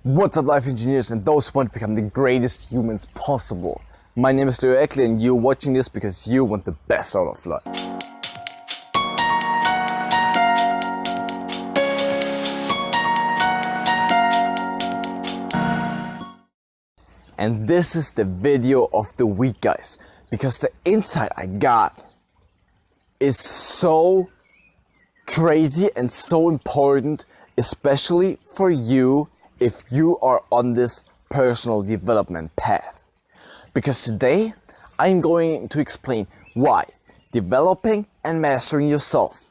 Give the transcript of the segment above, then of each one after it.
What's up, life engineers and those who want to become the greatest humans possible? My name is Eckl and you're watching this because you want the best out of life. And this is the video of the week, guys, because the insight I got is so crazy and so important, especially for you if you are on this personal development path. Because today I'm going to explain why developing and mastering yourself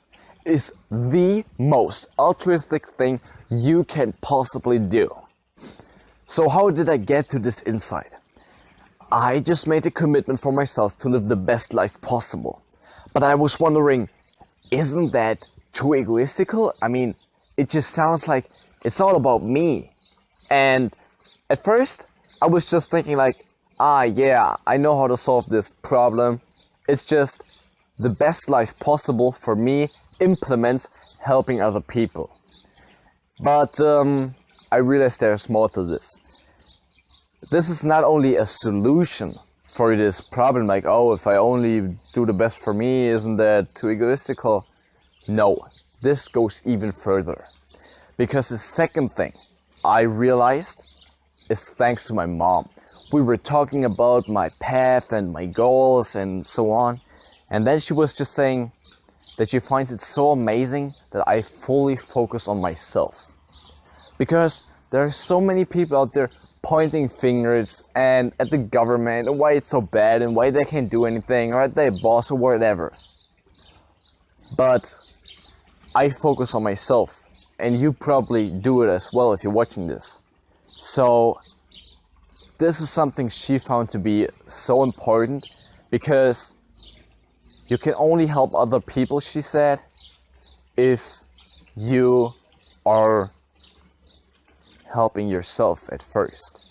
is the most altruistic thing you can possibly do. So how did I get to this insight? I just made a commitment for myself to live the best life possible. But I was wondering, isn't that too egoistical? I mean, it just sounds like it's all about me. And at first, I was just thinking like, yeah, I know how to solve this problem. It's just the best life possible for me implements helping other people. But I realized there's more to this. This is not only a solution for this problem, like, oh, if I only do the best for me, isn't that too egoistical? No, this goes even further. Because the second thing I realized is thanks to my mom. We were talking about my path and my goals and so on. And then she was just saying that she finds it so amazing that I fully focus on myself. Because there are so many people out there pointing fingers and at the government and why it's so bad and why they can't do anything or at their boss or whatever. But I focus on myself. And you probably do it as well if you're watching this. So this is something she found to be so important because you can only help other people, she said, if you are helping yourself at first.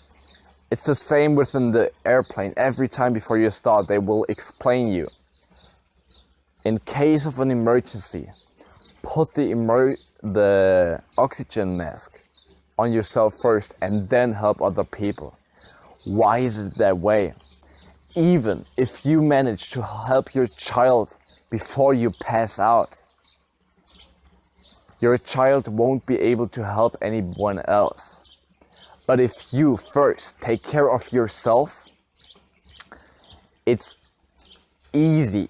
It's the same within the airplane. Every time before you start, they will explain you. In case of an emergency, put the oxygen mask on yourself first and then help other people. Why is it that way? Even if you manage to help your child before you pass out, your child won't be able to help anyone else. But if you first take care of yourself, it's easy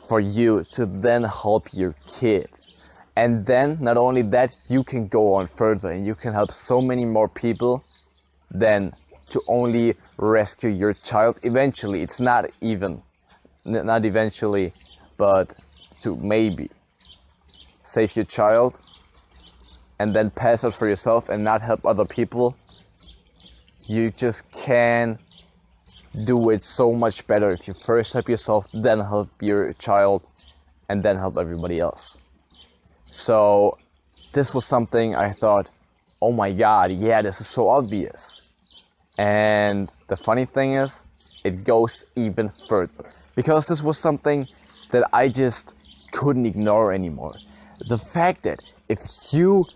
for you to then help your kid. And then, not only that, you can go on further and you can help so many more people than to only rescue your child. Eventually, it's not eventually, but to maybe save your child and then pass out for yourself and not help other people. You just can do it so much better if you first help yourself, then help your child, and then help everybody else. So this was something I thought, oh my God, yeah, this is so obvious. And the funny thing is, it goes even further. Because this was something that I just couldn't ignore anymore. The fact that if you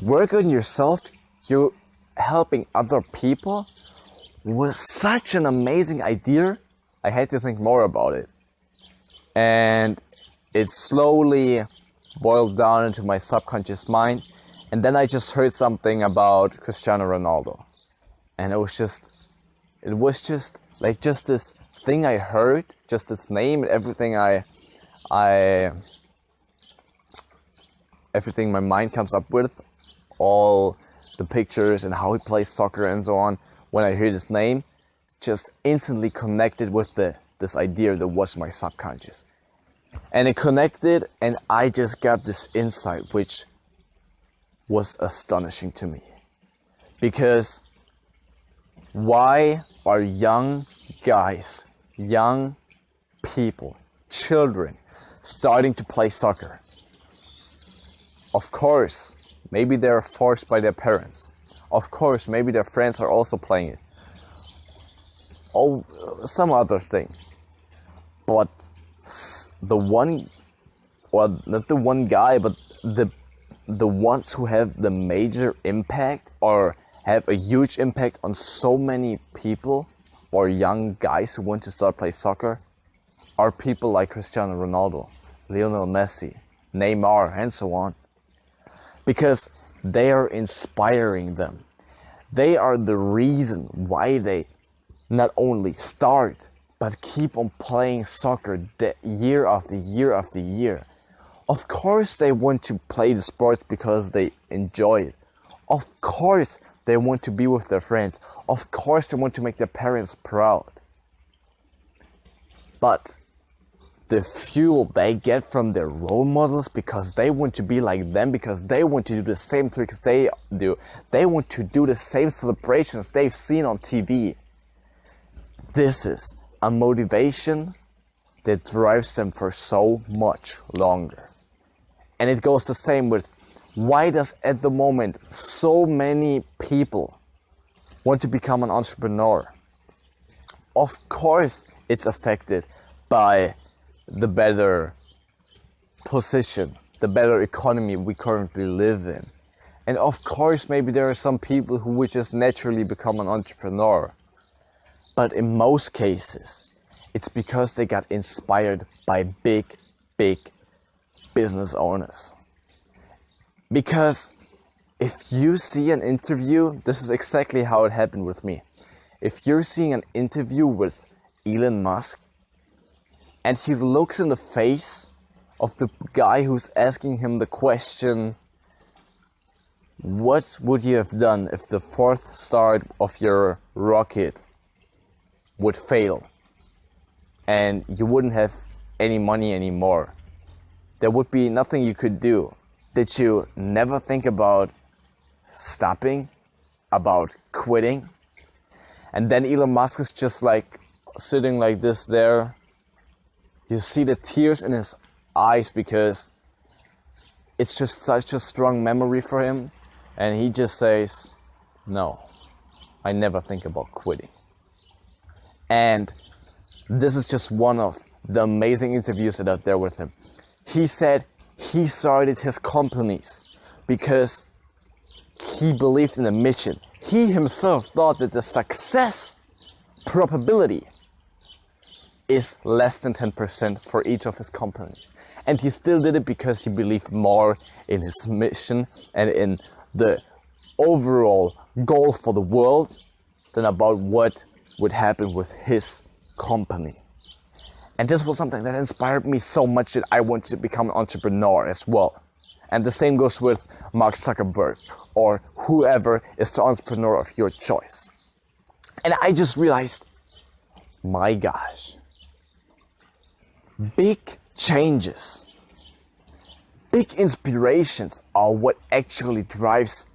work on yourself, you're helping other people was such an amazing idea. I had to think more about it. And it slowly boiled down into my subconscious mind. And then I just heard something about Cristiano Ronaldo. And it was just like just this thing I heard, just its name and everything everything my mind comes up with, all the pictures and how he plays soccer and so on. When I heard his name, just instantly connected with this idea that was my subconscious. And it connected and I just got this insight which was astonishing to me. Because why are young guys, young people, children starting to play soccer? Of course, maybe they're forced by their parents. Of course, maybe their friends are also playing it. Oh, some other thing. But the one, or not the one guy, but the the ones who have the major impact or have a huge impact on so many people or young guys who want to start play soccer are people like Cristiano Ronaldo, Lionel Messi, Neymar, and so on. Because they are inspiring them. They are the reason why they not only start, but keep on playing soccer year after year after year. Of course they want to play the sport because they enjoy it. Of course they want to be with their friends. Of course they want to make their parents proud. But the fuel they get from their role models, because they want to be like them, because they want to do the same tricks they do. They want to do the same celebrations they've seen on TV. This is a motivation that drives them for so much longer. And it goes the same with, why does at the moment so many people want to become an entrepreneur? Of course it's affected by the better position, the better economy we currently live in. And of course maybe there are some people who would just naturally become an entrepreneur. But in most cases, it's because they got inspired by big business owners. Because if you see an interview, this is exactly how it happened with me. If you're seeing an interview with Elon Musk, and he looks in the face of the guy who's asking him the question, what would you have done if the fourth start of your rocket would fail and you wouldn't have any money anymore? There would be nothing you could do. Did you never think about stopping, about quitting? And then Elon Musk is just like sitting like this there. You see the tears in his eyes because it's just such a strong memory for him. And he just says, no, I never think about quitting. And this is just one of the amazing interviews that are there with him. He said he started his companies because he believed in the mission. He himself thought that the success probability is less than 10% for each of his companies. And he still did it because he believed more in his mission and in the overall goal for the world than about what would happen with his company. And this was something that inspired me so much that I wanted to become an entrepreneur as well. And the same goes with Mark Zuckerberg or whoever is the entrepreneur of your choice. And I just realized, my gosh, big changes, big inspirations are what actually drives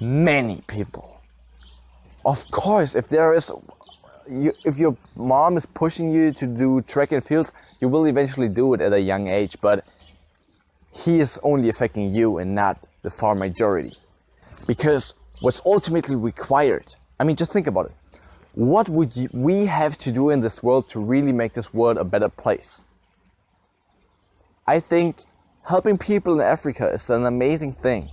many people. Of course, if your mom is pushing you to do track and fields, you will eventually do it at a young age, but he is only affecting you and not the far majority. Because what's ultimately required, I mean, just think about it. What would we have to do in this world to really make this world a better place? I think helping people in Africa is an amazing thing,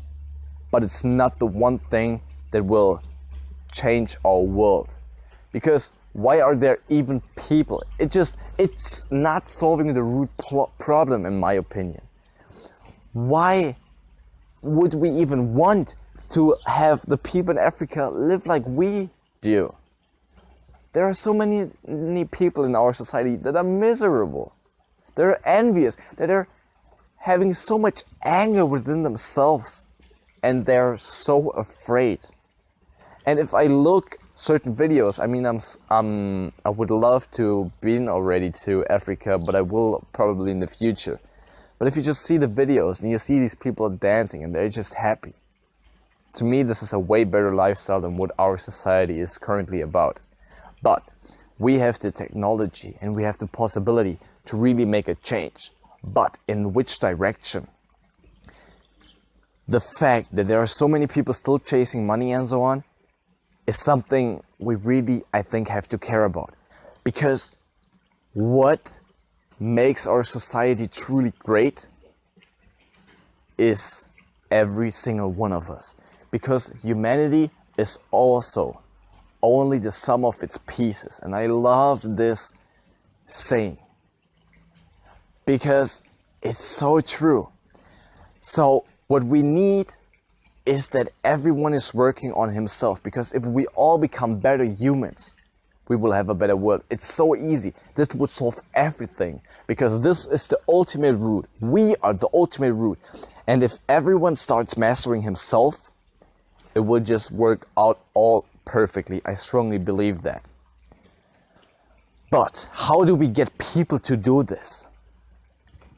but it's not the one thing that will change our world. Because why are there even people? It's not solving the root problem, in my opinion. Why would we even want to have the people in Africa live like we do? There are so many people in our society that are miserable. They're envious, that are having so much anger within themselves, and they're so afraid. And if I look certain videos, I mean, I would love to been already to Africa, but I will probably in the future. But if you just see the videos and you see these people dancing and they're just happy, to me this is a way better lifestyle than what our society is currently about. But we have the technology and we have the possibility to really make a change. But in which direction? The fact that there are so many people still chasing money and so on is something we really, I think, have to care about. Because what makes our society truly great is every single one of us, because humanity is also only the sum of its pieces. And I love this saying because it's so true. So what we need is that everyone is working on himself, because if we all become better humans, we will have a better world. It's so easy. This would solve everything, because this is the ultimate root. We are the ultimate root. And if everyone starts mastering himself, it will just work out all perfectly. I strongly believe that. But how do we get people to do this?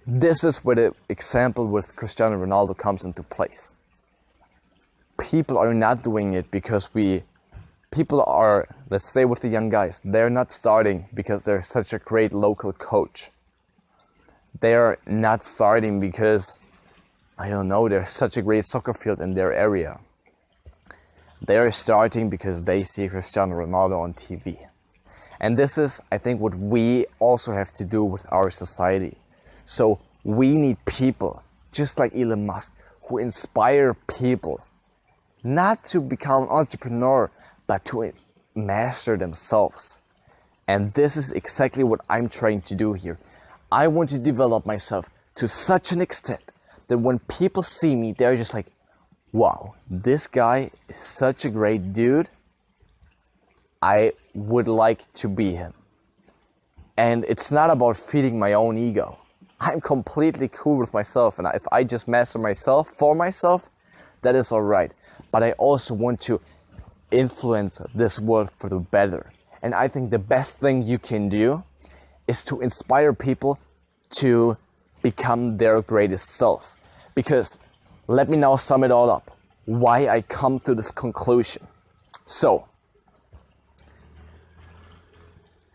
This is where the example with Cristiano Ronaldo comes into place. People are not doing it because people are, let's say with the young guys, they're not starting because they're such a great local coach. They're not starting because, I don't know, there's such a great soccer field in their area. They're starting because they see Cristiano Ronaldo on TV. And this is, I think, what we also have to do with our society. So we need people, just like Elon Musk, who inspire people not to become an entrepreneur, but to master themselves. And this is exactly what I'm trying to do here. I want to develop myself to such an extent that when people see me, they're just like, wow, this guy is such a great dude. I would like to be him. And it's not about feeding my own ego. I'm completely cool with myself, and if I just master myself for myself, that is all right. But I also want to influence this world for the better. And I think the best thing you can do is to inspire people to become their greatest self. Because let me now sum it all up, why I come to this conclusion. So,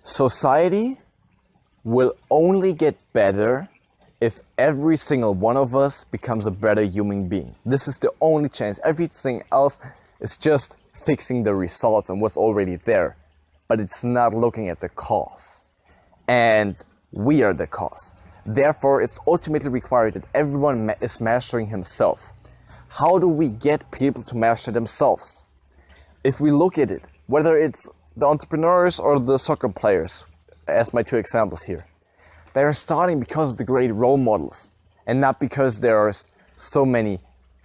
society will only get better if every single one of us becomes a better human being. This is the only chance. Everything else is just fixing the results and what's already there, but it's not looking at the cause. And we are the cause. Therefore, it's ultimately required that everyone is mastering himself. How do we get people to master themselves? If we look at it, whether it's the entrepreneurs or the soccer players, as my two examples here, they are starting because of the great role models and not because there are so many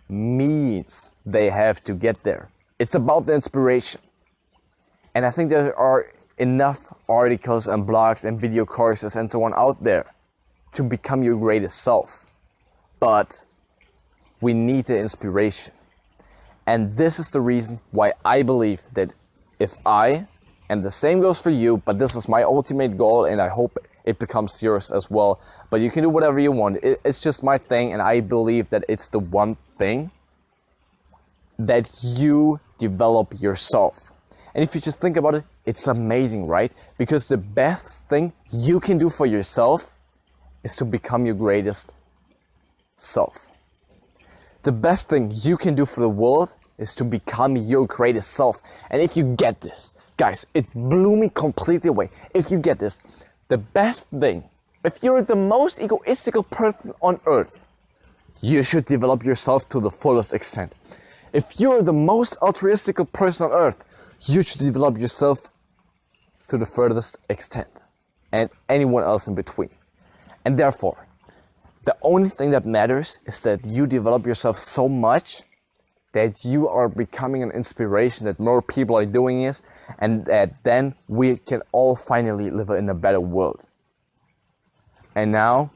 means they have to get there. It's about the inspiration. And I think there are enough articles and blogs and video courses and so on out there to become your greatest self. But we need the inspiration. And this is the reason why I believe that if I, and the same goes for you, but this is my ultimate goal and I hope it becomes yours as well. But you can do whatever you want. It's just my thing, and I believe that it's the one thing that you develop yourself. And if you just think about it, it's amazing, right? Because the best thing you can do for yourself is to become your greatest self. The best thing you can do for the world is to become your greatest self. And if you get this, guys, it blew me completely away. If you get this, the best thing, if you're the most egotistical person on earth, you should develop yourself to the fullest extent. If you're the most altruistical person on earth, you should develop yourself to the furthest extent, and anyone else in between. And therefore, the only thing that matters is that you develop yourself so much that you are becoming an inspiration, that more people are doing this, and that then we can all finally live in a better world. And now,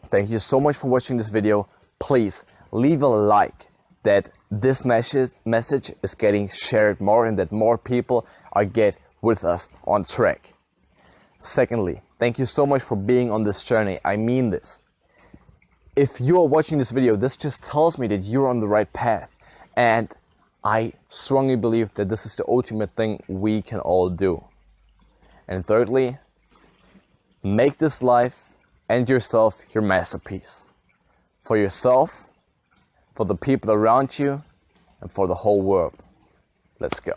thank you so much for watching this video. Please leave a like that this message is getting shared more and that more people are get with us on track. Secondly, thank you so much for being on this journey. I mean this. If you are watching this video, this just tells me that you're on the right path. And I strongly believe that this is the ultimate thing we can all do. And thirdly, make this life and yourself your masterpiece. For yourself, for the people around you, and for the whole world. Let's go.